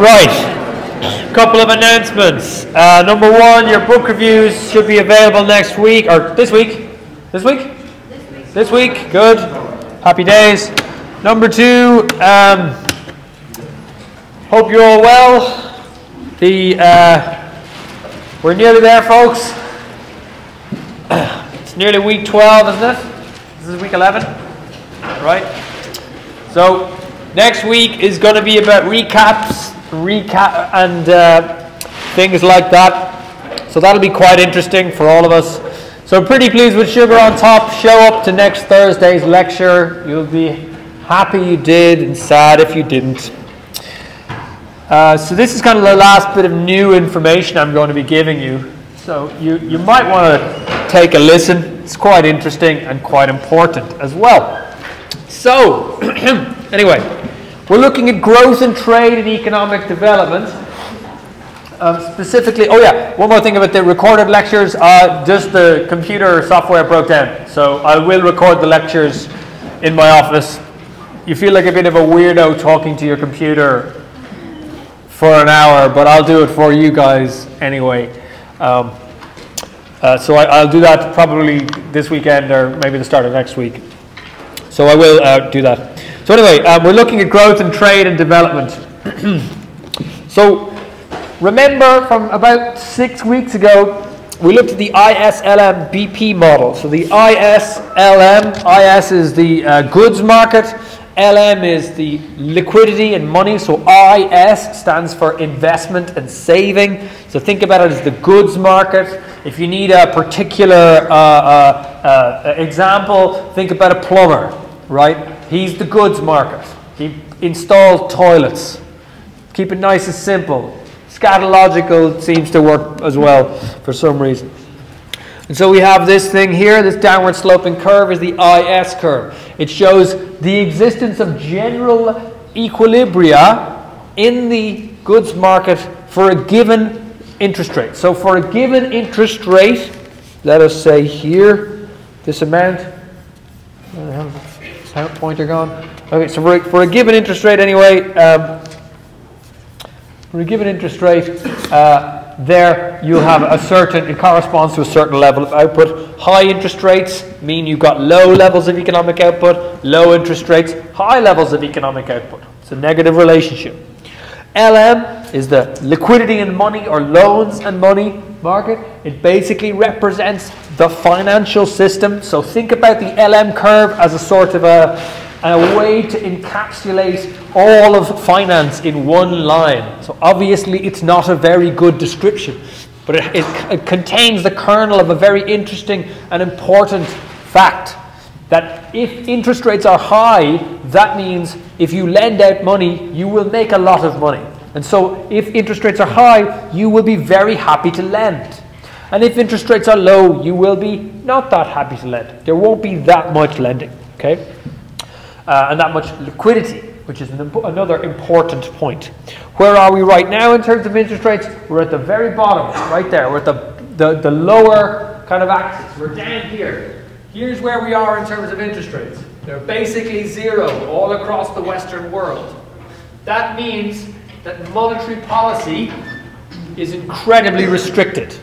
Right, couple of announcements. Number one, your book reviews should be available next week, or this week. This week? This week, good. Happy days. Number two, hope you're all well. We're nearly there, folks. It's nearly week 12, isn't it? This is week 11, right? So next week is going to be about recap and things like that. So that'll be quite interesting for all of us. So pretty pleased with Sugar on Top. Show up to next Thursday's lecture. You'll be happy you did and sad if you didn't. So this is kind of the last bit of new information I'm going to be giving you. So you might want to take a listen. It's quite interesting and quite important as well. So anyway, we're looking at growth and trade and economic development. Specifically, oh yeah, one more thing about the recorded lectures. Just the computer software broke down. So I will record the lectures in my office. You feel like a bit of a weirdo talking to your computer for an hour, but I'll do it for you guys anyway. So I'll do that probably this weekend or maybe the start of next week. So I will do that. So anyway, we're looking at growth and trade and development. So remember from about 6 weeks ago, we looked at the ISLM BP model. So the ISLM, IS is the goods market, LM is the liquidity and money. So IS stands for investment and saving. So think about it as the goods market. If you need a particular example, think about a plumber, right? He's the goods market. He installed toilets. Keep it nice and simple. Scatological seems to work as well for some reason. And so we have this thing here, this downward sloping curve is the IS curve. It shows the existence of general equilibria in the goods market for a given interest rate. So for a given interest rate, let us say here, this amount, is that pointer gone? Okay, so for a given interest rate anyway, for a given interest rate, there you'll have a certain, it corresponds to a certain level of output. High interest rates mean you've got low levels of economic output. Low interest rates, high levels of economic output. It's a negative relationship. LM is the liquidity and money or loans and money market. It basically represents the financial system. So think about the LM curve as a sort of a way to encapsulate all of finance in one line. So obviously it's not a very good description, but it contains the kernel of a very interesting and important fact that if interest rates are high, that means if you lend out money, you will make a lot of money. And so if interest rates are high, you will be very happy to lend. And if interest rates are low, you will be not that happy to lend. There won't be that much lending, okay? And that much liquidity, which is another important point. Where are we right now in terms of interest rates? We're at the very bottom, right there. We're at the lower kind of axis. We're down here. Here's where we are in terms of interest rates. They're basically zero all across the Western world. That means that monetary policy is incredibly restricted.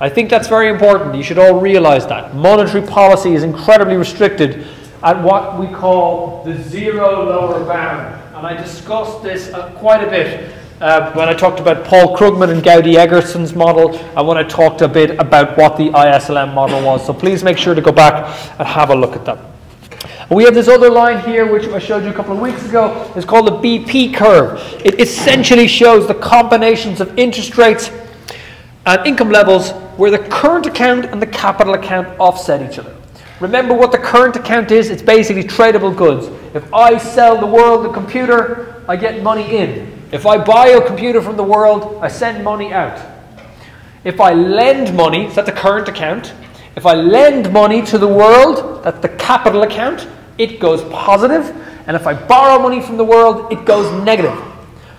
I think that's very important. You should all realize that. Monetary policy is incredibly restricted at what we call the zero lower bound. And I discussed this quite a bit when I talked about Paul Krugman and Gaudy Egerson's model, and when I talked a bit about what the ISLM model was. So please make sure to go back and have a look at that. And we have this other line here, which I showed you a couple of weeks ago. It's called the BP curve. It essentially shows the combinations of interest rates and income levels where the current account and the capital account offset each other. Remember what the current account is? It's basically tradable goods. If I sell the world a computer, I get money in. If I buy a computer from the world, I send money out. If I lend money, so that's a current account. If I lend money to the world, that's the capital account, it goes positive. And if I borrow money from the world, it goes negative.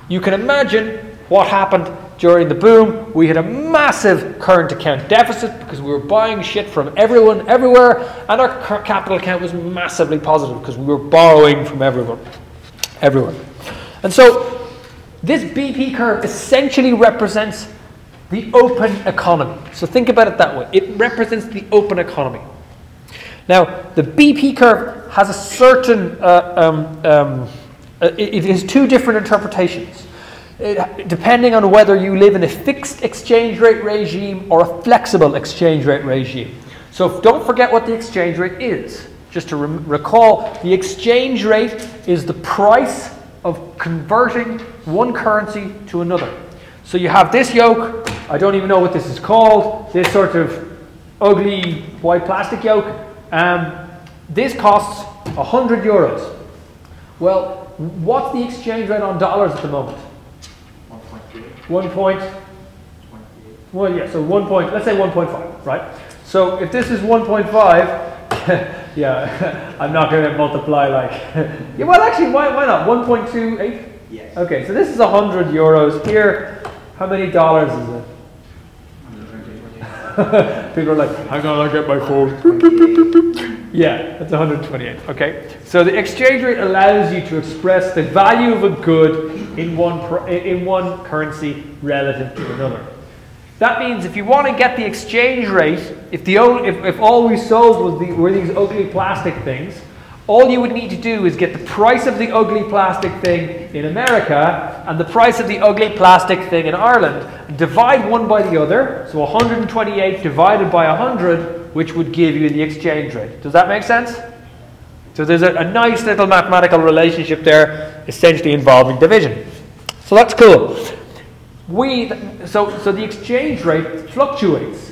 You can imagine what happened during the boom. We had a massive current account deficit because we were buying shit from everyone, everywhere, and our capital account was massively positive because we were borrowing from everyone, everywhere. And so this BP curve essentially represents the open economy. So think about it that way. It represents the open economy. Now, the BP curve has a certain, it has two different interpretations, depending on whether you live in a fixed exchange rate regime or a flexible exchange rate regime. So don't forget what the exchange rate is. Just to recall, the exchange rate is the price of converting one currency to another. So you have this yoke, I don't even know what this is called, this sort of ugly white plastic yoke. This costs 100 euros. Well, what's the exchange rate on dollars at the moment? 1 point. Well, yeah, so 1 point, let's say 1.5, right? So if this is 1.5, yeah, I'm not going to multiply like, yeah, well actually, why not? 1.28? Yes. Okay, so this is 100 euros. Here, how many dollars is it? People are like, hang on, I'll get my phone. Yeah, that's 128. Okay, so the exchange rate allows you to express the value of a good in one currency relative to another. That means if you want to get the exchange rate, if all we sold were these ugly plastic things, all you would need to do is get the price of the ugly plastic thing in America and the price of the ugly plastic thing in Ireland, and divide one by the other, so 128 divided by 100, which would give you the exchange rate. Does that make sense? So there's a nice little mathematical relationship there, essentially involving division. So that's cool. So the exchange rate fluctuates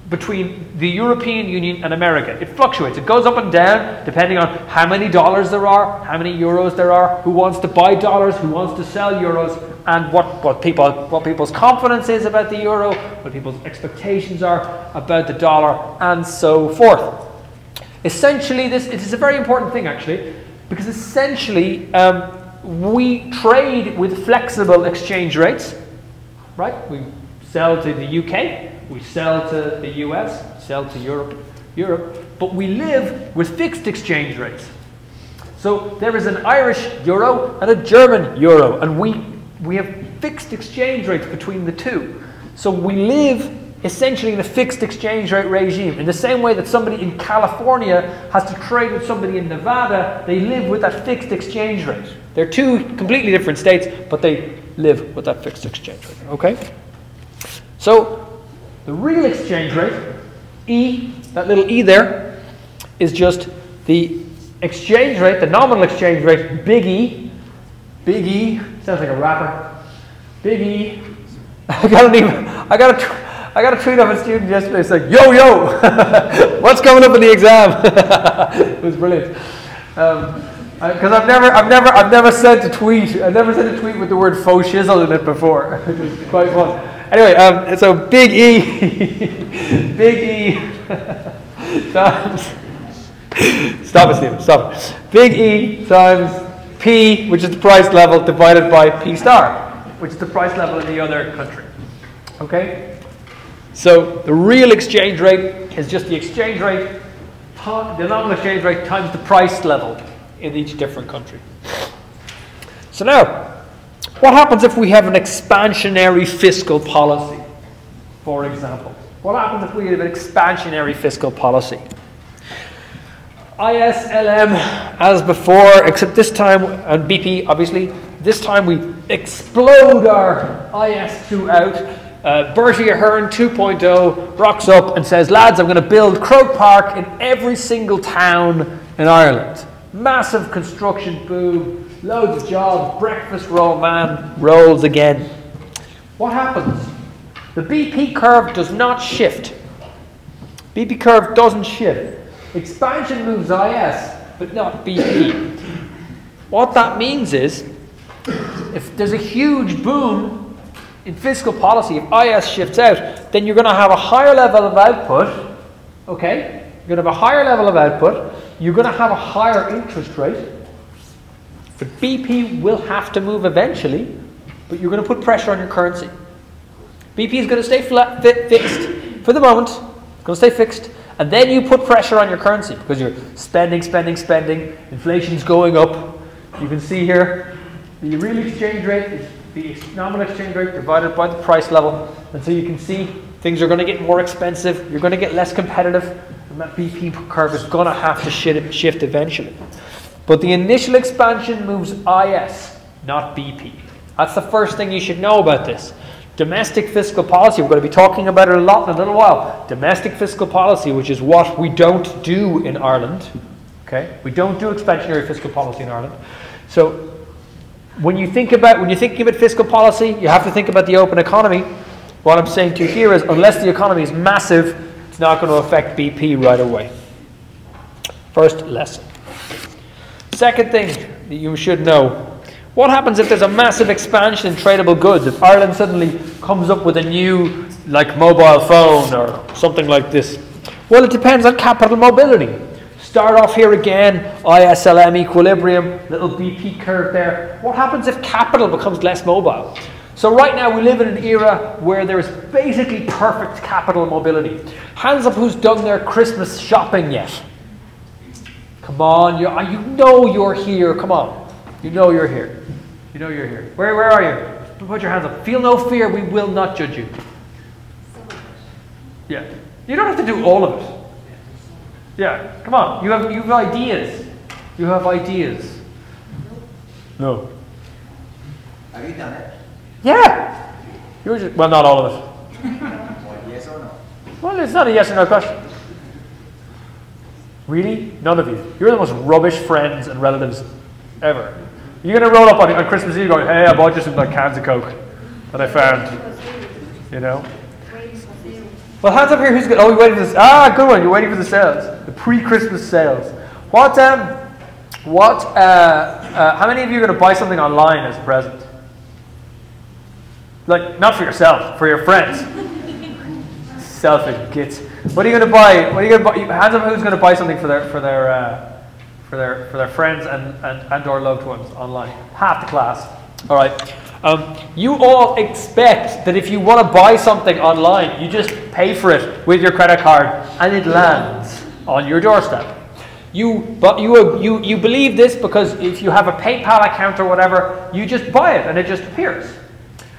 between the European Union and America. It fluctuates. It goes up and down depending on how many dollars there are, how many euros there are, who wants to buy dollars, who wants to sell euros, and what people's confidence is about the euro, what people's expectations are about the dollar, and so forth. Essentially, it is a very important thing actually, because essentially we trade with flexible exchange rates, right? We sell to the UK, we sell to the US, sell to Europe, but we live with fixed exchange rates. So there is an Irish euro and a German euro, and we have fixed exchange rates between the two. So we live essentially in a fixed exchange rate regime. In the same way that somebody in California has to trade with somebody in Nevada, they live with that fixed exchange rate. They're two completely different states, but they live with that fixed exchange rate. Okay? So the real exchange rate, E, that little E there, is just the exchange rate, the nominal exchange rate, big E, sounds like a rapper, big E. I got a tweet of a student yesterday saying, yo, what's coming up in the exam? It was brilliant. Because I've never sent a tweet with the word faux shizzle in it before. It was quite fun. Anyway, so big E, times, stop it, Stephen, stop it. Big E times P, which is the price level, divided by P star, which is the price level in the other country. Okay? So the real exchange rate is just the exchange rate, the nominal exchange rate times the price level in each different country. So now, what happens if we have an expansionary fiscal policy, for example? What happens if we have an expansionary fiscal policy? ISLM as before, except this time, and BP obviously, this time we explode our IS2 out. Bertie Ahern 2.0 rocks up and says, lads, I'm going to build Croke Park in every single town in Ireland. Massive construction boom. Loads of jobs, breakfast roll man rolls again. What happens? The BP curve does not shift. BP curve doesn't shift. Expansion moves IS, but not BP. What that means is, if there's a huge boom in fiscal policy, if IS shifts out, then you're going to have a higher level of output, okay? You're going to have a higher level of output, you're going to have a higher interest rate, but BP will have to move eventually, but you're going to put pressure on your currency. BP is going to stay fixed for the moment, it's going to stay fixed, and then you put pressure on your currency because you're spending, inflation's going up. You can see here, the real exchange rate is the nominal exchange rate divided by the price level. And so you can see things are going to get more expensive, you're going to get less competitive, and that BP curve is going to have to shift eventually. But the initial expansion moves IS, not BP. That's the first thing you should know about this. Domestic fiscal policy, we're going to be talking about it a lot in a little while. Domestic fiscal policy, which is what we don't do in Ireland. Okay? We don't do expansionary fiscal policy in Ireland. So when you're thinking about fiscal policy, you have to think about the open economy. What I'm saying to you here is, unless the economy is massive, it's not going to affect BP right away. First lesson. Second thing that you should know. What happens if there's a massive expansion in tradable goods? If Ireland suddenly comes up with a new, like, mobile phone or something like this? Well, it depends on capital mobility. Start off here again, ISLM equilibrium, little BP curve there. What happens if capital becomes less mobile? So right now we live in an era where there's basically perfect capital mobility. Hands up who's done their Christmas shopping yet? Come on, you know you're here, come on. You know you're here. You know you're here. Where are you? Put your hands up. Feel no fear, we will not judge you. Yeah. You don't have to do all of it. Yeah, come on. You have ideas. You have ideas. No. Have you done it? Yeah. Well, not all of it. Yes or no? Well, it's not a yes or no question. Really? None of you. You're the most rubbish friends and relatives ever. You're going to roll up on Christmas Eve going, hey, I bought you some like cans of Coke that I found. You know? Well, hands up here. Who's good? Oh, you're waiting for this. Ah, good one. You're waiting for the sales. The pre-Christmas sales. How many of you are going to buy something online as a present? Like, not for yourself, for your friends. Selfish gits. What are you going to buy? What are you going to buy? Hands up who's going to buy something for their friends and or loved ones online. Half the class. All right. You all expect that if you want to buy something online, you just pay for it with your credit card and it lands on your doorstep. You believe this because if you have a PayPal account or whatever, you just buy it and it just appears.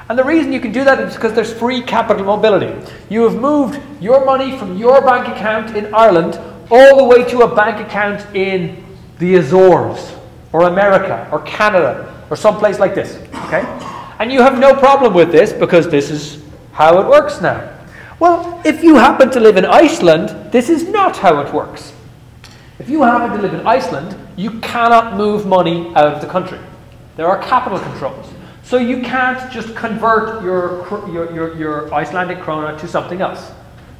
And the reason you can do that is because there's free capital mobility. You have moved your money from your bank account in Ireland all the way to a bank account in the Azores or America or Canada or someplace like this, okay? And you have no problem with this because this is how it works now. Well, if you happen to live in Iceland, this is not how it works. If you happen to live in Iceland, you cannot move money out of the country. There are capital controls. So you can't just convert your Icelandic krona to something else.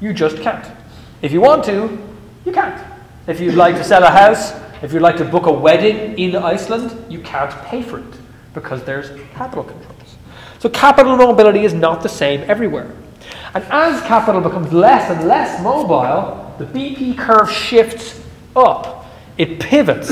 You just can't. If you want to, you can't. If you'd like to sell a house, if you'd like to book a wedding in Iceland, you can't pay for it because there's capital controls. So capital mobility is not the same everywhere. And as capital becomes less and less mobile, the BP curve shifts up. It pivots.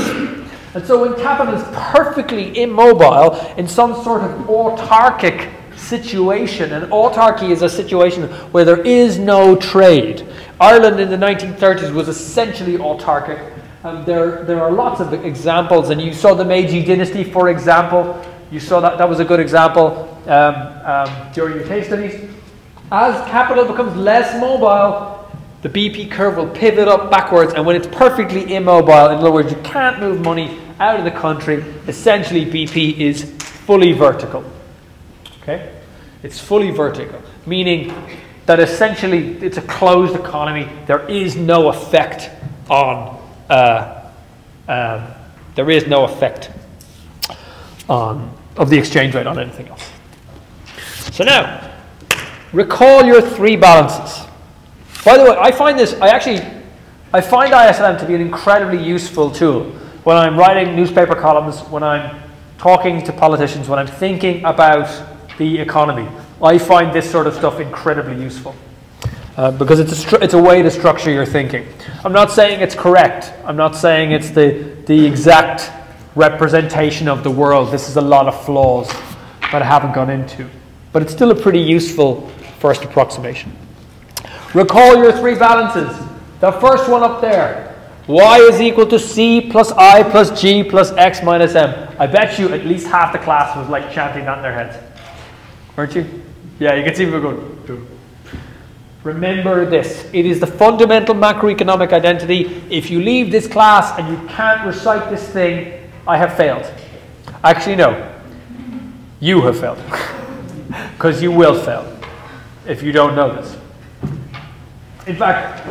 And so when capital is perfectly immobile in some sort of autarkic situation, and autarky is a situation where there is no trade. Ireland in the 1930s was essentially autarkic. There are lots of examples, and you saw the Meiji dynasty, for example. You saw that was a good example during your case studies. As capital becomes less mobile, the BP curve will pivot up backwards, and when it's perfectly immobile, in other words, you can't move money out of the country, essentially BP is fully vertical. Okay? It's fully vertical, meaning that essentially it's a closed economy. There is no effect on of the exchange rate on anything else. So now, recall your three balances. By the way, I find ISLM to be an incredibly useful tool when I'm writing newspaper columns, when I'm talking to politicians, when I'm thinking about the economy. I find this sort of stuff incredibly useful because it's a way to structure your thinking. I'm not saying it's correct. I'm not saying it's the exact representation of the world. This is a lot of flaws that I haven't gone into. But it's still a pretty useful first approximation. Recall your three balances. The first one up there. Y is equal to C plus I plus G plus X minus M. I bet you at least half the class was like chanting that in their heads. Aren't you? Yeah, you can see people going. Remember this. It is the fundamental macroeconomic identity. If you leave this class and you can't recite this thing, I have failed. Actually, no. You have failed. Because you will fail if you don't know this. In fact,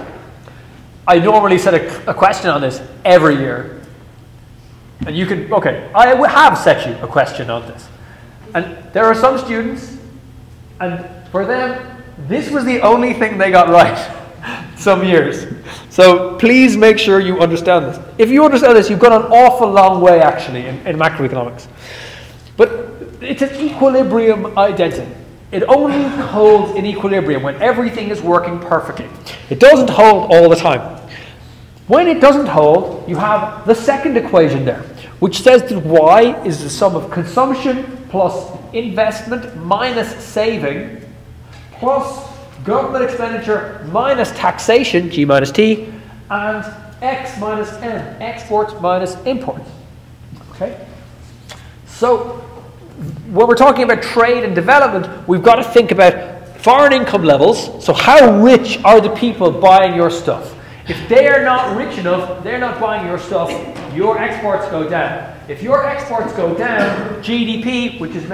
I normally set a question on this every year. And you can, okay, I have set you a question on this. And there are some students, and for them, this was the only thing they got right some years. So please make sure you understand this. If you understand this, you've gone an awful long way actually in macroeconomics. But it's an equilibrium identity. It only holds in equilibrium when everything is working perfectly. It doesn't hold all the time. When it doesn't hold, you have the second equation there, which says that y is the sum of consumption plus investment minus saving plus government expenditure minus taxation, G minus T, and X minus M, exports minus imports. Okay? So, when we're talking about trade and development, we've got to think about foreign income levels. So how rich are the people buying your stuff? If they are not rich enough, they're not buying your stuff, your exports go down. If your exports go down, GDP, which is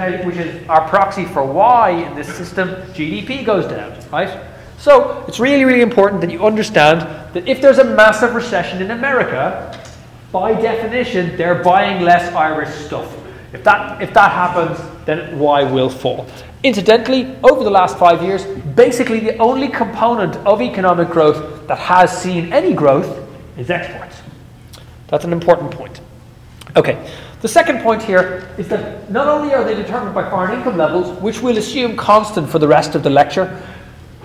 our proxy for Y in this system, GDP goes down, right? So it's really, really important that you understand that if there's a massive recession in America, by definition, they're buying less Irish stuff. If that happens, then Y will fall. Incidentally, over the last 5 years, basically the only component of economic growth that has seen any growth is exports. That's an important point. Okay, the second point here is that not only are they determined by foreign income levels, which we'll assume constant for the rest of the lecture,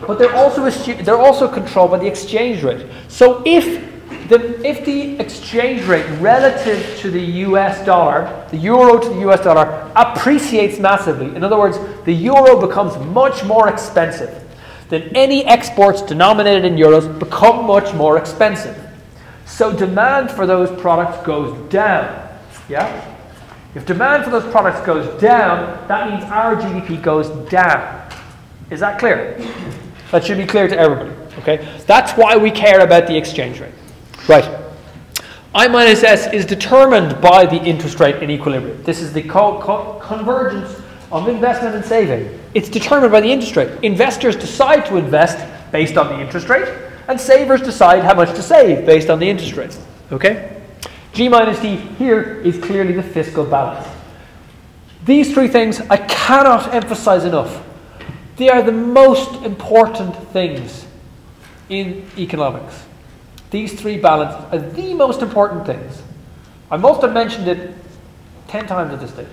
but they're also controlled by the exchange rate. So if the exchange rate relative to the US dollar, the euro to the US dollar, appreciates massively, in other words, the euro becomes much more expensive, then any exports denominated in euros become much more expensive. So demand for those products goes down. Yeah? If demand for those products goes down, that means our GDP goes down. Is that clear? That should be clear to everybody. Okay? That's why we care about the exchange rate. Right. I minus S is determined by the interest rate in equilibrium. This is the convergence of investment and saving. It's determined by the interest rate. Investors decide to invest based on the interest rate, and savers decide how much to save based on the interest rate. Okay? G minus T here is clearly the fiscal balance. These three things I cannot emphasize enough. They are the most important things in economics. These three balances are the most important things. I must have mentioned it 10 times at this stage.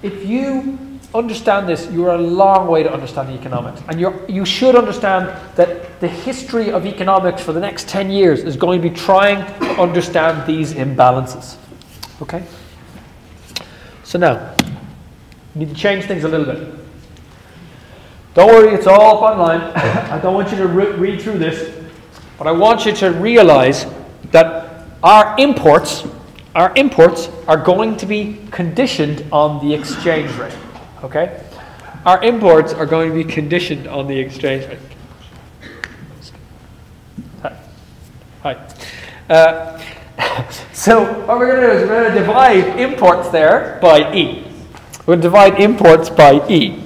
If you understand this, you're a long way to understanding economics. And you should understand that the history of economics for the next 10 years is going to be trying to understand these imbalances. Okay? So now, we need to change things a little bit. Don't worry, it's all up online. I don't want you to read through this. But I want you to realize that our imports are going to be conditioned on the exchange rate. Okay? Our imports are going to be conditioned on the exchange rate. Hi. So what we're going to do is we're going to divide imports there by E. We're going to divide imports by E.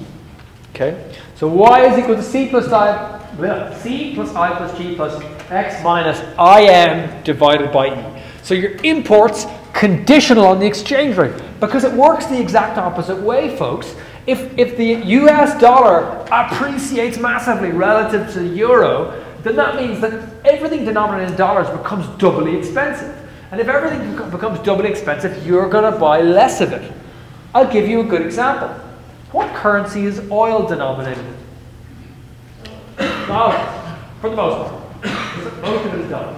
Okay? So Y is equal to C plus I. C plus I plus G plus X minus IM divided by E. So your imports conditional on the exchange rate, because it works the exact opposite way, folks. If the US dollar appreciates massively relative to the euro, then that means that everything denominated in dollars becomes doubly expensive. And if everything becomes doubly expensive, you're going to buy less of it. I'll give you a good example. What currency is oil denominated in? Dollars, for the most part. Most of it is dollars.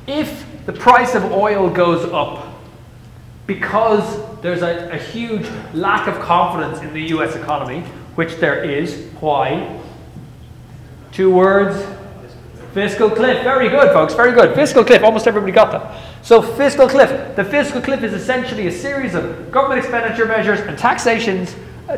If the price of oil goes up because there's a huge lack of confidence in the US economy, which there is, why? 2 words. Fiscal cliff. Very good, folks. Very good. Fiscal cliff. Almost everybody got that. So fiscal cliff. The fiscal cliff is essentially a series of government expenditure measures and taxation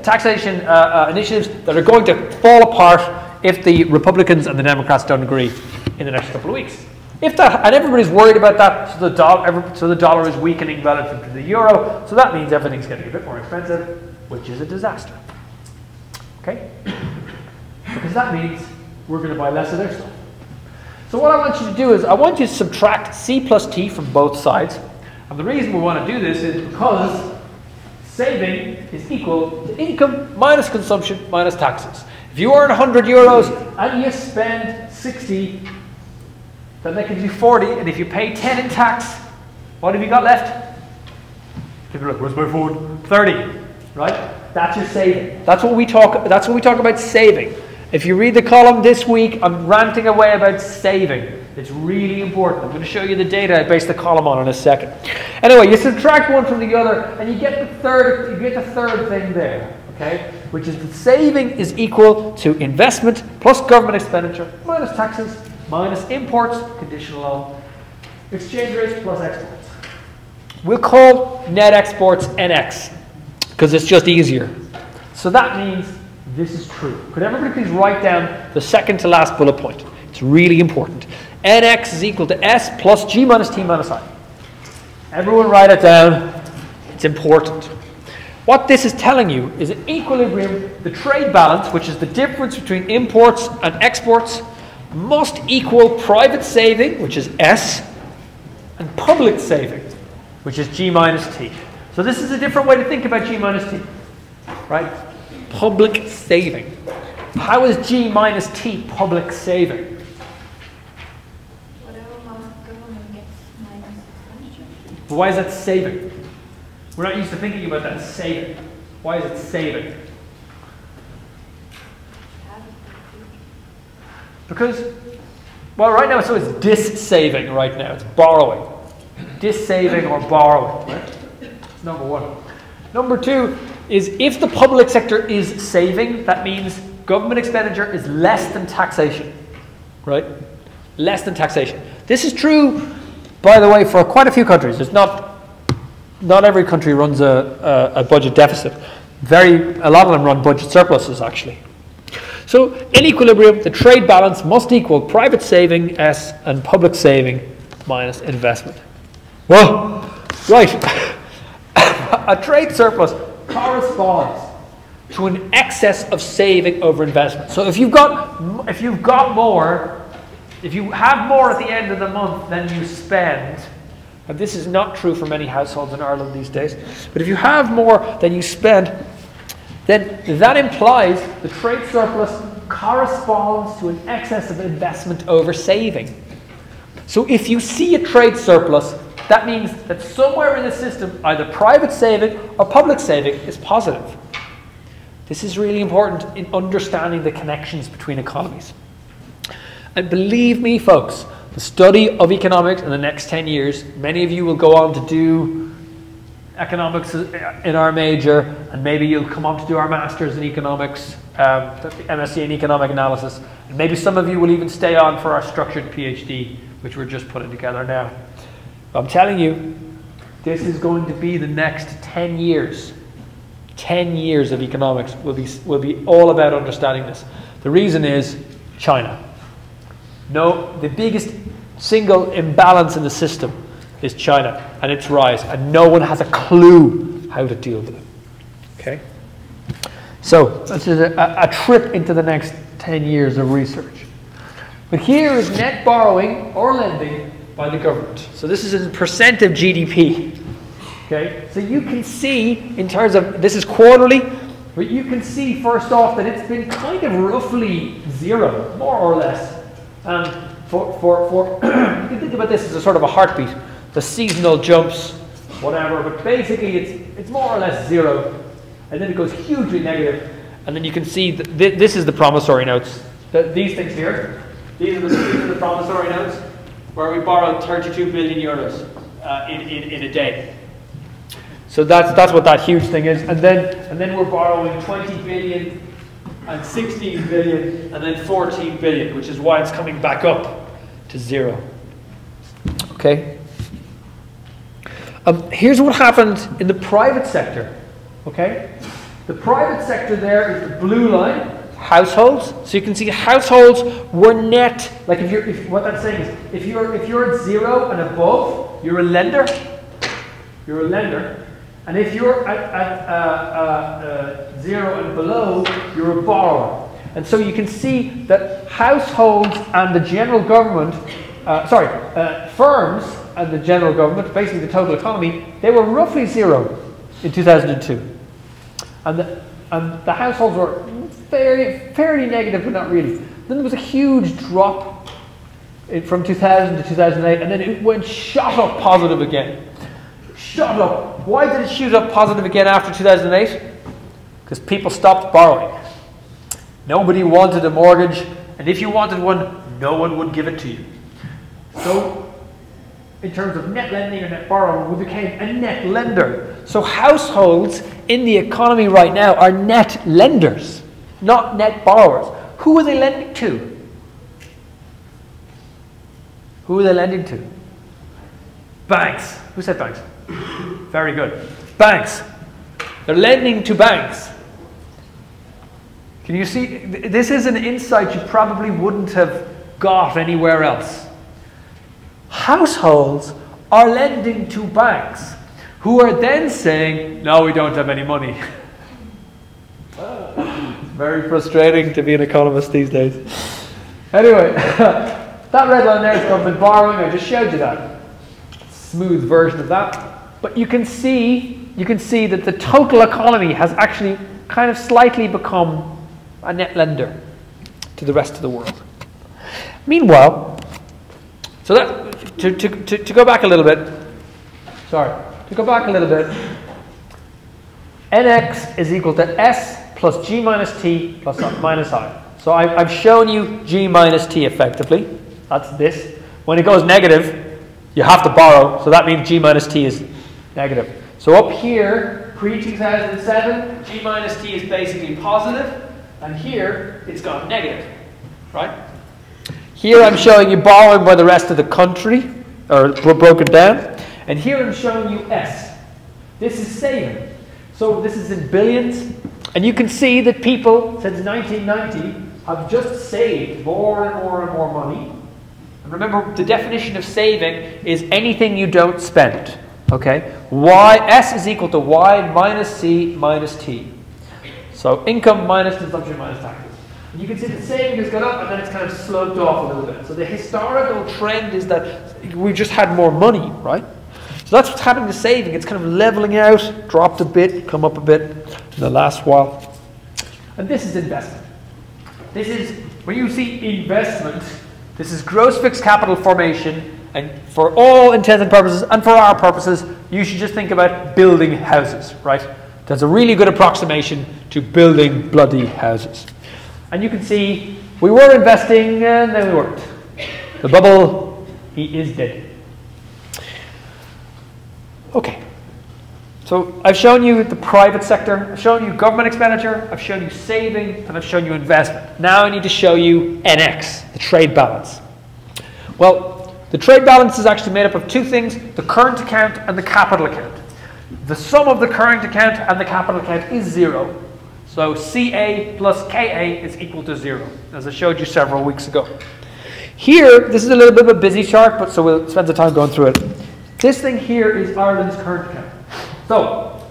taxation initiatives that are going to fall apart if the Republicans and the Democrats don't agree in the next couple of weeks. If that, and everybody's worried about that, so the dollar is weakening relative to the euro, so that means everything's getting a bit more expensive, which is a disaster. Okay? Because that means we're going to buy less of their stuff. So what I want you to do is, I want you to subtract C plus T from both sides. And the reason we want to do this is because saving is equal to income minus consumption minus taxes. If you earn 100 euros and you spend 60, then that gives you 40, and if you pay 10 in tax, what have you got left? People are like, where's my food? 30, right? That's your saving. That's what we talk about saving. If you read the column this week, I'm ranting away about saving. It's really important. I'm going to show you the data I based the column on in a second. Anyway, you subtract one from the other, and you get the third thing there, okay? Which is that saving is equal to investment plus government expenditure minus taxes minus imports, conditional on exchange rates plus exports. We'll call net exports NX because it's just easier. So that means this is true. Could everybody please write down the second to last bullet point? It's really important. NX is equal to S plus G minus T minus I. Everyone write it down. It's important. What this is telling you is in equilibrium, the trade balance, which is the difference between imports and exports, must equal private saving, which is S, and public saving, which is G minus T. So this is a different way to think about G minus T, right? Public saving. How is G minus T public saving? Whatever government gets minus expenditure. But why is that saving? We're not used to thinking about that as saving. Why is it saving? Because, well, right now it's always dis-saving right now. It's borrowing. Dis-saving or borrowing, right? That's number one. Number two is if the public sector is saving, that means government expenditure is less than taxation, right? Less than taxation. This is true, by the way, for quite a few countries. It's not every country runs a budget deficit. A lot of them run budget surpluses, actually. So, in equilibrium, the trade balance must equal private saving, S, and public saving minus investment. Whoa! Right. A trade surplus corresponds to an excess of saving over investment. So if you have more at the end of the month than you spend, and this is not true for many households in Ireland these days, but if you have more than you spend, then that implies the trade surplus corresponds to an excess of investment over saving. So if you see a trade surplus, that means that somewhere in the system, either private saving or public saving is positive. This is really important in understanding the connections between economies. And believe me, folks, the study of economics in the next 10 years, many of you will go on to do economics in our major, and maybe you'll come on to do our master's in economics, MSc in economic analysis, and maybe some of you will even stay on for our structured PhD, which we're just putting together now. But I'm telling you, this is going to be the next 10 years. 10 years of economics will be all about understanding this. The reason is China. No, the biggest single imbalance in the system is China and its rise, and no one has a clue how to deal with it. Okay? So, this is a trip into the next 10 years of research. But here is net borrowing or lending by the government. So this is in percent of GDP. Okay? So you can see, in terms of, this is quarterly, but you can see first off that it's been kind of roughly zero, more or less. You can think about this as a sort of a heartbeat. The seasonal jumps, whatever, but basically it's more or less zero. And then it goes hugely negative. And then you can see that this is the promissory notes. These things here, these are the promissory notes, where we borrowed 32 billion euros in a day. So that's what that huge thing is. And then we're borrowing 20 billion and 16 billion and then 14 billion, which is why it's coming back up to zero. Okay? Here's what happened in the private sector. Okay? The private sector there is the blue line, households. So you can see households were net, like what that's saying is, if you're at 0 and above, you're a lender. You're a lender. And if you're at 0 and below, you're a borrower. And so you can see that households and the general government, firms and the general government, basically the total economy, they were roughly 0 in 2002. And the households were fairly negative, but not really. Then there was a huge drop from 2000 to 2008, and then it shot up positive again. Shot up. Why did it shoot up positive again after 2008? Because people stopped borrowing. Nobody wanted a mortgage, and if you wanted one, no one would give it to you. So, in terms of net lending or net borrowing, we became a net lender. So households in the economy right now are net lenders, not net borrowers. Who are they lending to? Who are they lending to? Banks. Who said banks? Very good. Banks. They're lending to banks. Can you see? This is an insight you probably wouldn't have got anywhere else. Households are lending to banks, who are then saying, no, we don't have any money. Very frustrating to be an economist these days. Anyway, that red line there is government borrowing. I just showed you that. Smooth version of that. But you can see that the total economy has actually kind of slightly become a net lender to the rest of the world. Meanwhile, so that to go back a little bit, nx is equal to s plus g minus t plus minus I. So I've shown you g minus t effectively. That's this. When it goes negative, you have to borrow, so that means g minus t is negative. So up here, pre-2007, g minus t is basically positive, and here it's gone negative, right? Here I'm showing you borrowing by the rest of the country, or broken down, and here I'm showing you S. This is saving. So this is in billions, and you can see that people since 1990 have just saved more and more and more money. And remember, the definition of saving is anything you don't spend. Okay? S is equal to Y minus C minus T. So income minus consumption minus taxes. And you can see the saving has gone up and then it's kind of sloped off a little bit. So the historical trend is that we just had more money, right? So that's what's happening to saving. It's kind of leveling out, dropped a bit, come up a bit in the last while. And this is investment. This is, when you see investment, this is gross fixed capital formation. And for all intents and purposes, and for our purposes, you should just think about building houses, right? That's a really good approximation to building bloody houses. And you can see we were investing and then we weren't. The bubble, he is dead. Okay. So I've shown you the private sector, I've shown you government expenditure, I've shown you saving, and I've shown you investment. Now I need to show you NX, the trade balance. Well, the trade balance is actually made up of two things, the current account and the capital account. The sum of the current account and the capital account is 0. So CA plus KA is equal to 0, as I showed you several weeks ago. Here, this is a little bit of a busy chart, but so we'll spend the time going through it. This thing here is Ireland's current account. So,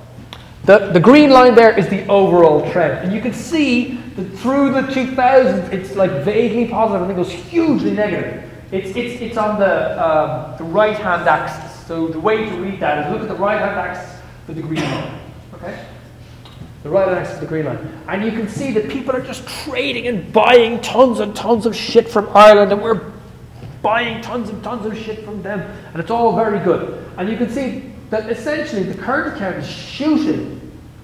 the green line there is the overall trend. And you can see that through the 2000s, it's like vaguely positive and it goes hugely negative. It's on the right-hand axis. So the way to read that is look at the right-hand axis for the green line. Okay? The right-hand axis for the green line. And you can see that people are just trading and buying tons and tons of shit from Ireland, and we're buying tons and tons of shit from them. And it's all very good. And you can see that essentially the current account is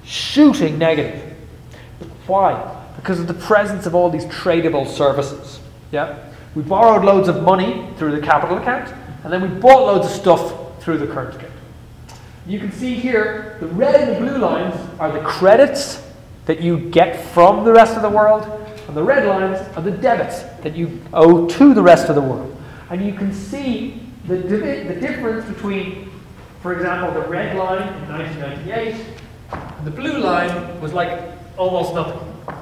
shooting negative. Why? Because of the presence of all these tradable services. Yeah? We borrowed loads of money through the capital account, and then we bought loads of stuff through the current account. You can see here, the red and the blue lines are the credits that you get from the rest of the world, and the red lines are the debits that you owe to the rest of the world. And you can see the difference between, for example, the red line in 1998 The blue line was like almost nothing.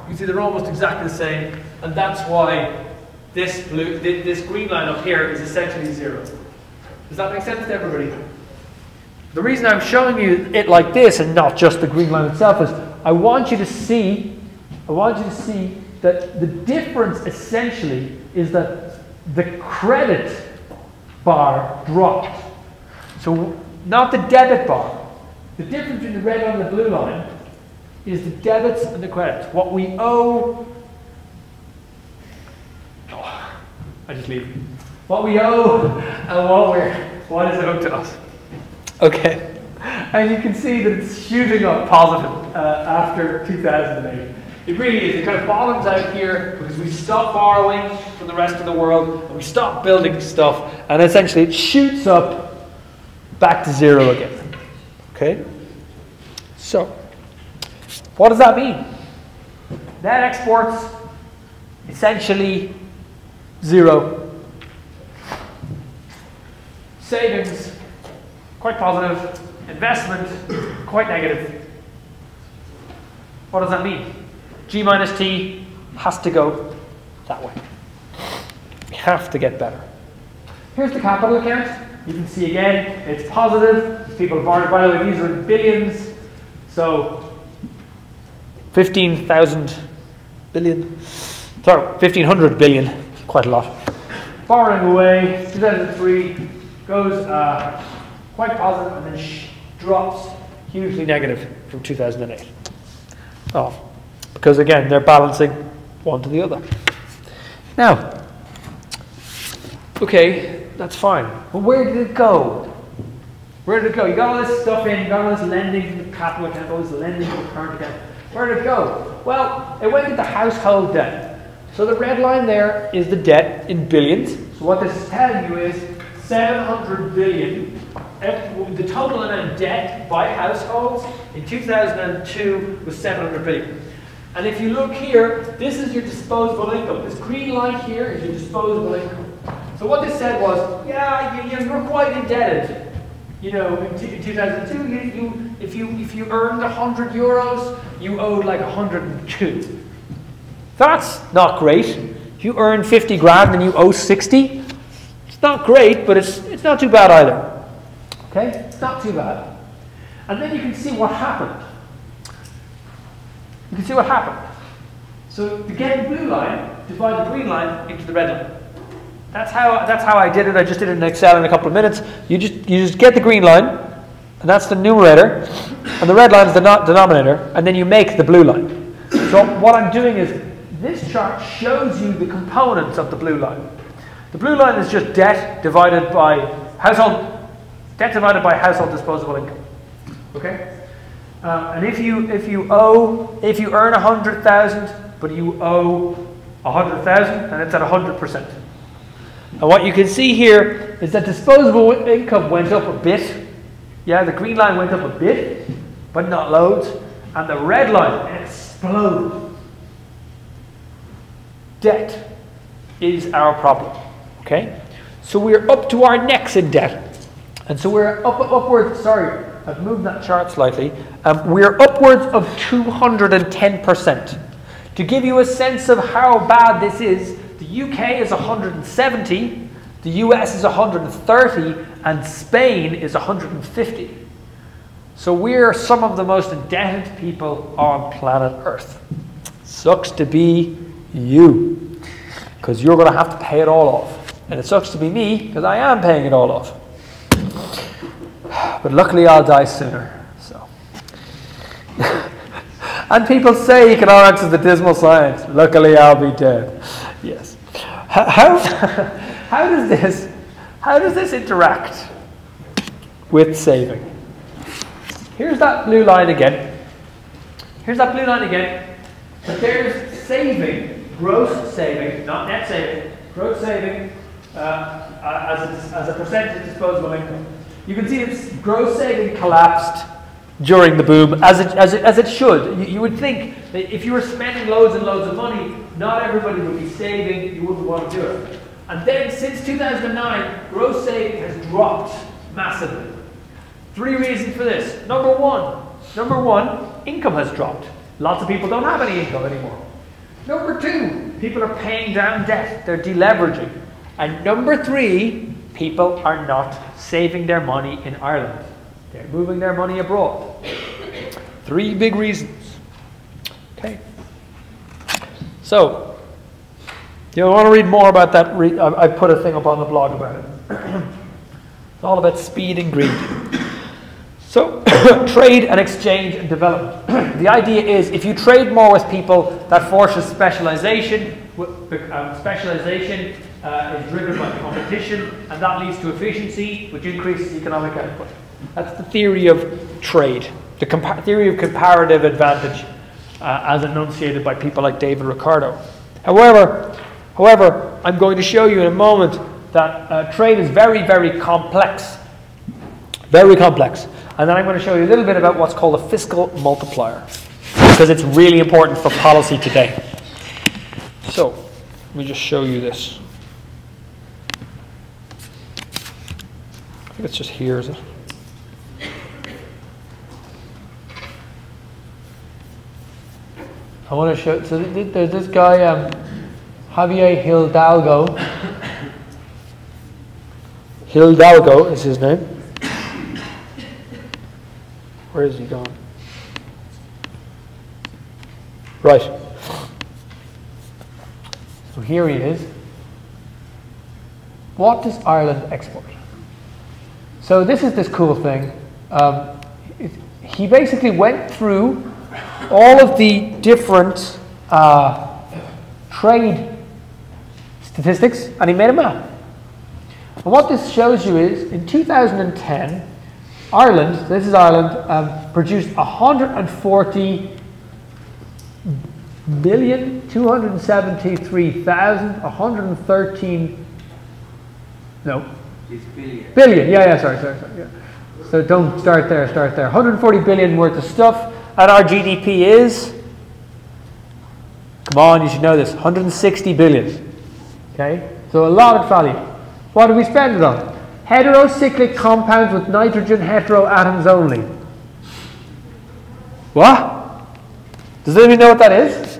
You see they're almost exactly the same, and that's why this green line up here is essentially zero. Does that make sense to everybody? The reason I'm showing you it like this and not just the green line itself is I want you to see that the difference essentially is that the credit bar dropped. So not the debit bar. The difference between the red line and the blue line is the debits and the credits. What we owe, I just leave. What we owe and what is owed to us. Okay, and you can see that it's shooting up positive after 2008. It really is. It kind of bottoms out here because we stop borrowing from the rest of the world and we stop building stuff, and essentially it shoots up back to zero again. Okay? So, what does that mean? Net exports, essentially zero. Savings, quite positive. Investment, quite negative. What does that mean? G minus T has to go that way. We have to get better. Here's the capital account. You can see again, it's positive. People borrowed, by the way, these are in billions. So 15,000 billion. Sorry, 1,500 billion. Quite a lot. Borrowing away, 2003 goes quite positive and then drops hugely negative from 2008. Oh, because again, they're balancing one to the other. Now, okay, that's fine. But where did it go? Where did it go? You got all this stuff in, you got all this lending from the capital account, all this lending from the current account. Where did it go? Well, it went into household debt. So the red line there is the debt in billions. So what this is telling you is 700 billion. The total amount of debt by households in 2002 was 700 billion. And if you look here, this is your disposable income. This green line here is your disposable income. So what this said was, yeah, you're quite indebted. You know, in 2002, if you earned 100 euros, you owed like 102. That's not great. If you earn 50 grand and you owe 60, it's not great, but it's not too bad either. Okay, it's not too bad. And then you can see what happened. You can see what happened. So to get the blue line, divide the green line into the red line. That's how I did it. I just did it in Excel in a couple of minutes. You just get the green line, and that's the numerator, and the red line is the denominator, and then you make the blue line. So what I'm doing is this chart shows you the components of the blue line. The blue line is just debt divided by household disposable income. Okay. And if you earn 100,000 but you owe 100,000, then it's at 100%. And what you can see here is that disposable income went up a bit. Yeah, the green line went up a bit, but not loads. And the red line exploded. Debt is our problem. Okay? So we're up to our necks in debt. And so we're upwards, sorry, I've moved that chart slightly. We're upwards of 210%. To give you a sense of how bad this is, the UK is 170, the US is 130, and Spain is 150. So we're some of the most indebted people on planet Earth. Sucks to be you, because you're going to have to pay it all off. And it sucks to be me, because I am paying it all off. But luckily I'll die sooner. So. And people say economics is the dismal science. Luckily I'll be dead. Yes. How does this interact with saving? Here's that blue line again. But there's saving, gross saving, not net saving, gross saving as a percentage of disposable income. You can see its gross saving collapsed during the boom, as it should. You would think that if you were spending loads and loads of money, not everybody would be saving, you wouldn't want to do it. And then since 2009, gross saving has dropped massively. 3 reasons for this. Number one, Number one, income has dropped. Lots of people don't have any income anymore. Number two, people are paying down debt. They're deleveraging. And number three, people are not saving their money in Ireland. They're moving their money abroad. Three big reasons. Okay. So, you want to read more about that? I put a thing up on the blog about it. It's all about speed and greed. So, trade and exchange and development. The idea is if you trade more with people, that forces specialization. Specialization is driven by competition, and that leads to efficiency, which increases economic output. That's the theory of trade, the theory of comparative advantage, as enunciated by people like David Ricardo. However, I'm going to show you in a moment that trade is very, very complex. Very complex. And then I'm going to show you a little bit about what's called a fiscal multiplier, because it's really important for policy today. So, let me just show you this. I think it's just here, is it? I want to show, so there's this guy, Javier Hidalgo. Hidalgo is his name. Where is he gone? Right. So here he is. What does Ireland export? So this is this cool thing. He basically went through all of the different trade statistics and he made a map. And what this shows you is in 2010, Ireland, this is Ireland, produced 140,273,113. No. It's billion. Billion, sorry. Yeah. So don't start there, 140 billion worth of stuff, and our GDP is, come on, you should know this, 160 billion. Okay? So a lot of value. What do we spend it on? Heterocyclic compounds with nitrogen heteroatoms only. What? Does anybody know what that is?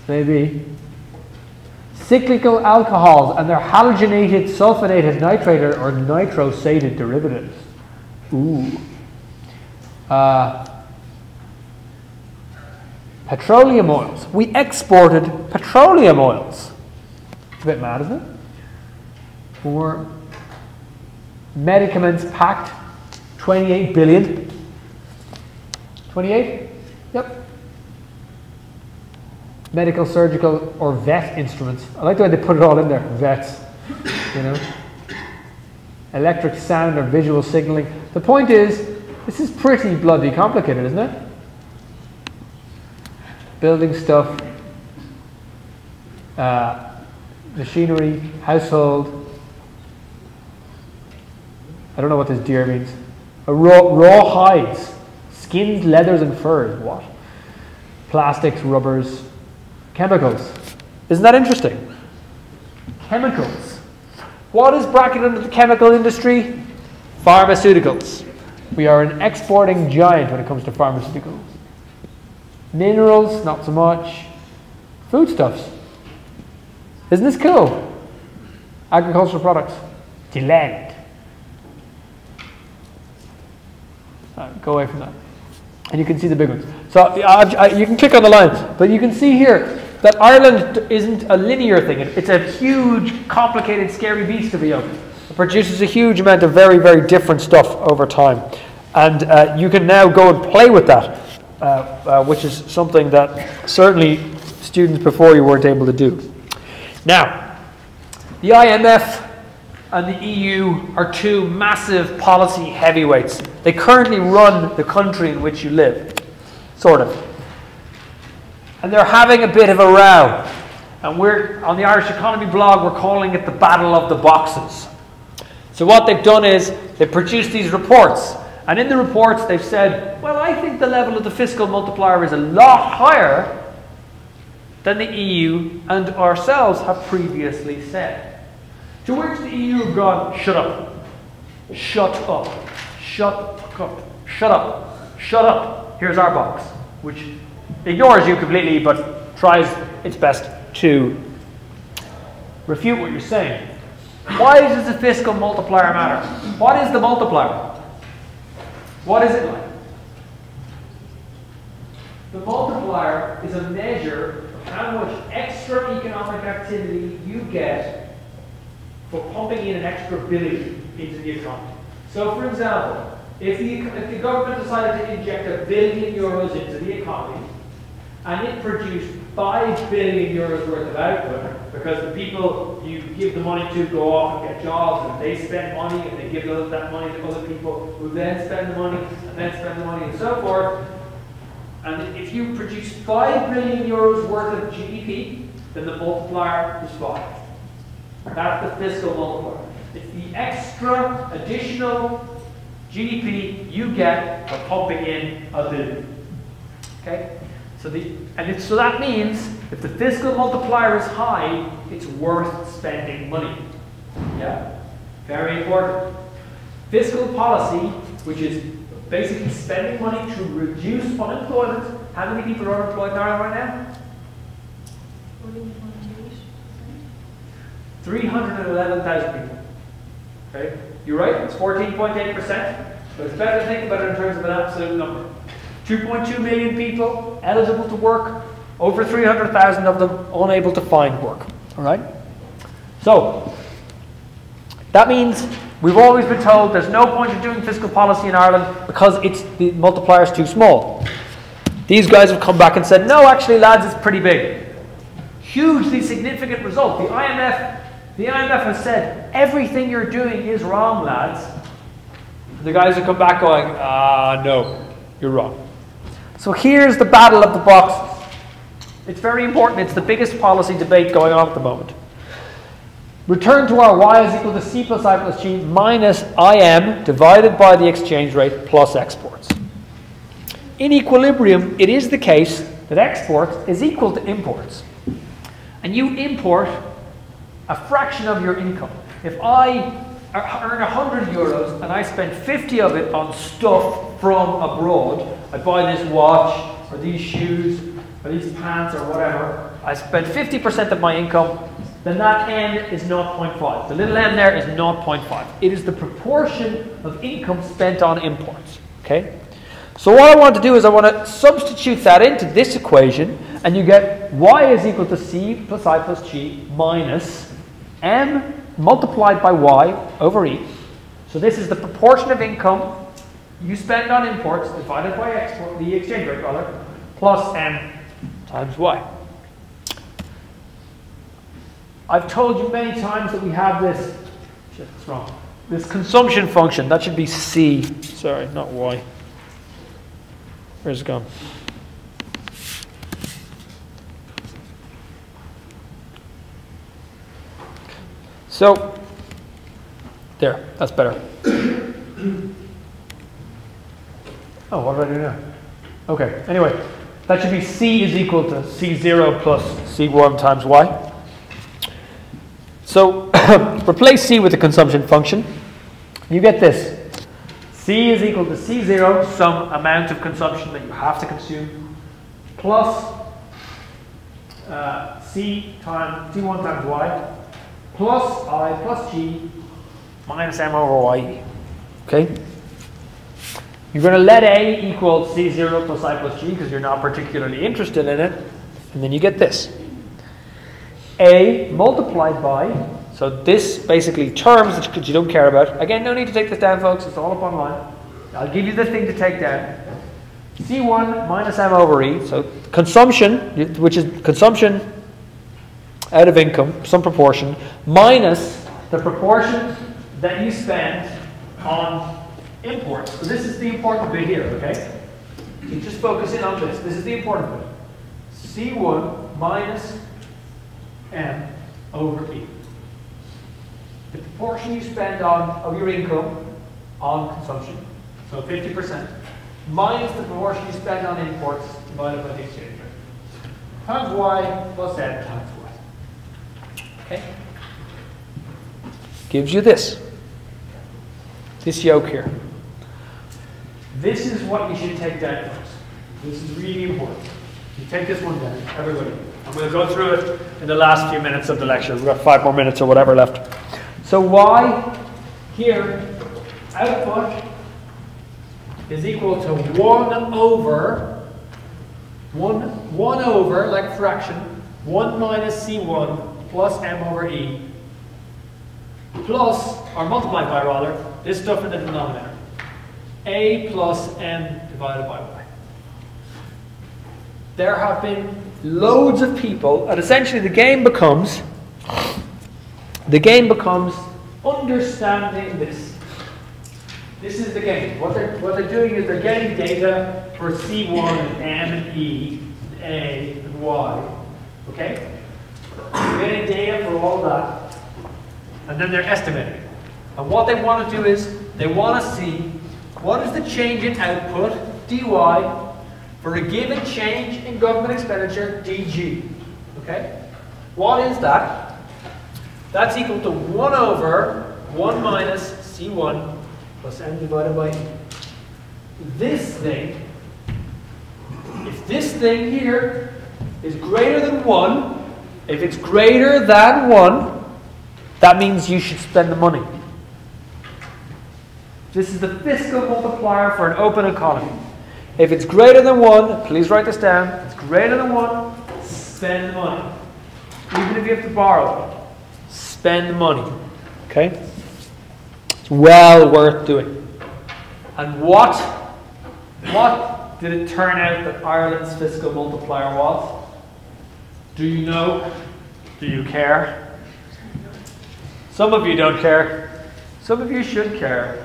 Maybe. Cyclical alcohols and their halogenated sulfonated nitrate or nitrosated derivatives. Ooh. Petroleum oils. We exported petroleum oils. It's a bit mad, isn't it? More medicaments packed, 28 billion. 28? Yep. Medical, surgical, or vet instruments. I like the way they put it all in there. Vets, you know. Electric sound or visual signaling. The point is, this is pretty bloody complicated, isn't it? Building stuff, machinery, household. I don't know what this deer means. Raw hides, skins, leathers, and furs. What? Plastics, rubbers, chemicals. Isn't that interesting? Chemicals. What is bracketed under the chemical industry? Pharmaceuticals. We are an exporting giant when it comes to pharmaceuticals. Minerals, not so much. Foodstuffs. Isn't this cool? Agricultural products. Land. Go away from that. And you can see the big ones. So you can click on the lines, but you can see here that Ireland isn't a linear thing. It's a huge, complicated, scary beast to be open. It produces a huge amount of very, very different stuff over time. And you can now go and play with that, which is something that certainly students before you weren't able to do. Now, the IMF and the EU are two massive policy heavyweights. They currently run the country in which you live, sort of. And they're having a bit of a row. And we're, on the Irish Economy blog, we're calling it the Battle of the Boxes. So what they've done is, they've produced these reports. And in the reports they've said, well, I think the level of the fiscal multiplier is a lot higher than the EU and ourselves have previously said. To which the EU have gone, shut up. Shut up. Shut up. shut up, shut up. Here's our box, which ignores you completely but tries its best to refute what you're saying. Why does the fiscal multiplier matter? What is the multiplier? What is it like? The multiplier is a measure of how much extra economic activity you get for pumping in an extra billion into the economy. So, for example, if the government decided to inject €1 billion into the economy and it produced €5 billion worth of output because the people you give the money to go off and get jobs and they spend money and they give that money to other people who then spend the money and then spend the money and so forth. And if you produce €5 billion worth of GDP, then the multiplier is 5. That's the fiscal multiplier. It's the extra additional GDP you get for pumping in $1 billion. Okay? So that means if the fiscal multiplier is high, it's worth spending money. Yeah? Very important. Fiscal policy, which is basically spending money to reduce unemployment. How many people are unemployed in Ireland right now? 311,000 people. Okay? You're right, it's 14.8%, but it's better to think about it in terms of an absolute number. 2.2 million people eligible to work, over 300,000 of them unable to find work. All right? So, that means we've always been told there's no point in doing fiscal policy in Ireland because the multiplier is too small. These guys have come back and said, no, actually, lads, it's pretty big. Hugely significant result. The IMF has said, everything you're doing is wrong, lads. The guys have come back going, no, you're wrong. So here's the battle of the boxes. It's very important. It's the biggest policy debate going on at the moment. Return to our y is equal to c plus I plus g minus im divided by the exchange rate plus exports. In equilibrium, it is the case that exports is equal to imports. And you import a fraction of your income. If I earn €100 and I spend 50 of it on stuff from abroad, I buy this watch or these shoes or these pants or whatever, I spend 50% of my income, then that n is 0.5. The little n there is 0.5. It is the proportion of income spent on imports. Okay? So what I want to do is I want to substitute that into this equation, and you get y is equal to c plus I plus g minus m multiplied by y over e. So this is the proportion of income you spend on imports divided by the exchange rate rather, plus m times y. I've told you many times that we have this, shit, that's wrong, this consumption function. That should be c, sorry, not y. Where's it gone? So, there, that's better. Oh, what did I do now? Okay, anyway, that should be c is equal to c0 plus c1 times y. So, replace c with the consumption function. You get this. C is equal to C0, some amount of consumption that you have to consume, plus C1 times Y, plus I plus G, minus M over Y. Okay? You're going to let A equal C0 plus I plus G because you're not particularly interested in it. And then you get this. A multiplied by, so this basically terms that you don't care about. Again, no need to take this down, folks. It's all up online. I'll give you the thing to take down. C1 minus M over E. So consumption, which is consumption out of income, some proportion, minus the proportion that you spend on imports. So this is the important bit here, okay? You just focus in on this. This is the important bit. C1 minus M over E. The proportion you spend of your income on consumption, so 50%, minus the proportion you spend on imports divided by the exchange rate, times Y plus M times Y. Okay? Gives you this yoke here. This is what you should take down first. This is really important. You take this one down, everybody. And we'll go through it in the last few minutes of the lecture. We've got 5 more minutes or whatever left. So y here, output, is equal to 1 over, like fraction, 1 minus C1 plus M over E, plus, or multiplied by rather, this stuff in the denominator. A plus M divided by Y. There have been loads of people, and essentially the game becomes understanding this. This is the game. What they're doing is they're getting data for C1 and M and E, and A and Y. Okay? They're getting data for all that, and then they're estimating. And what they want to do is they want to see what is the change in output, dy, for a given change in government expenditure, dg. Okay? What is that? That's equal to 1 over 1 minus C1 plus M divided by E. This thing, if this thing here is greater than 1, if it's greater than 1, that means you should spend the money. This is the fiscal multiplier for an open economy. If it's greater than 1, please write this down. If it's greater than 1, spend the money. Even if you have to borrow it, spend the money. Okay? It's well worth doing. And what did it turn out that Ireland's fiscal multiplier was? Do you know? Do you care? Some of you don't care. Some of you should care.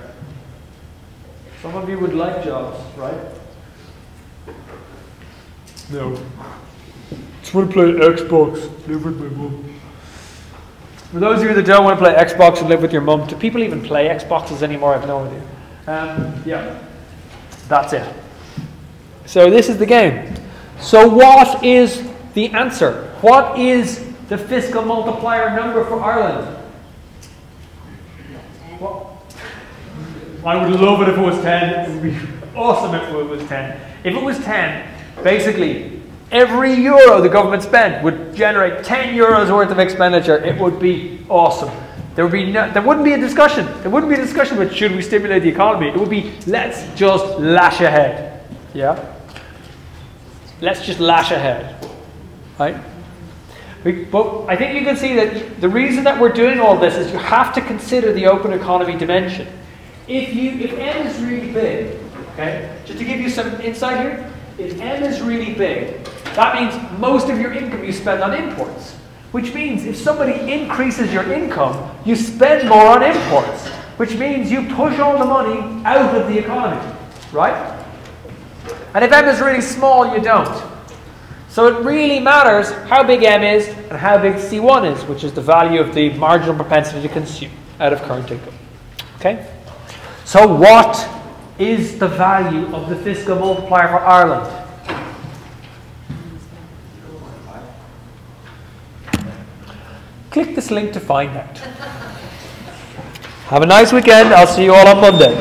Some of you would like jobs, right? No. Just want to play Xbox, live with my mum. For those of you that don't want to play Xbox and live with your mum, do people even play Xboxes anymore? I have no idea. Yeah, that's it. So this is the game. So what is the answer? What is the fiscal multiplier number for Ireland? What? I would love it if it was 10. It would be awesome if it was 10. If it was 10, basically, every euro the government spent would generate 10 euros worth of expenditure. It would be awesome. There wouldn't be a discussion. There wouldn't be a discussion about should we stimulate the economy. It would be let's just lash ahead. Yeah? Let's just lash ahead. Right? But I think you can see that the reason that we're doing all this is you have to consider the open economy dimension. If M is really big, okay, just to give you some insight here, if M is really big, that means most of your income you spend on imports. Which means if somebody increases your income, you spend more on imports. Which means you push all the money out of the economy. Right? And if M is really small, you don't. So it really matters how big M is and how big C1 is, which is the value of the marginal propensity to consume out of current income. Okay? So what is the value of the fiscal multiplier for Ireland? Click this link to find out. Have a nice weekend. I'll see you all on Monday.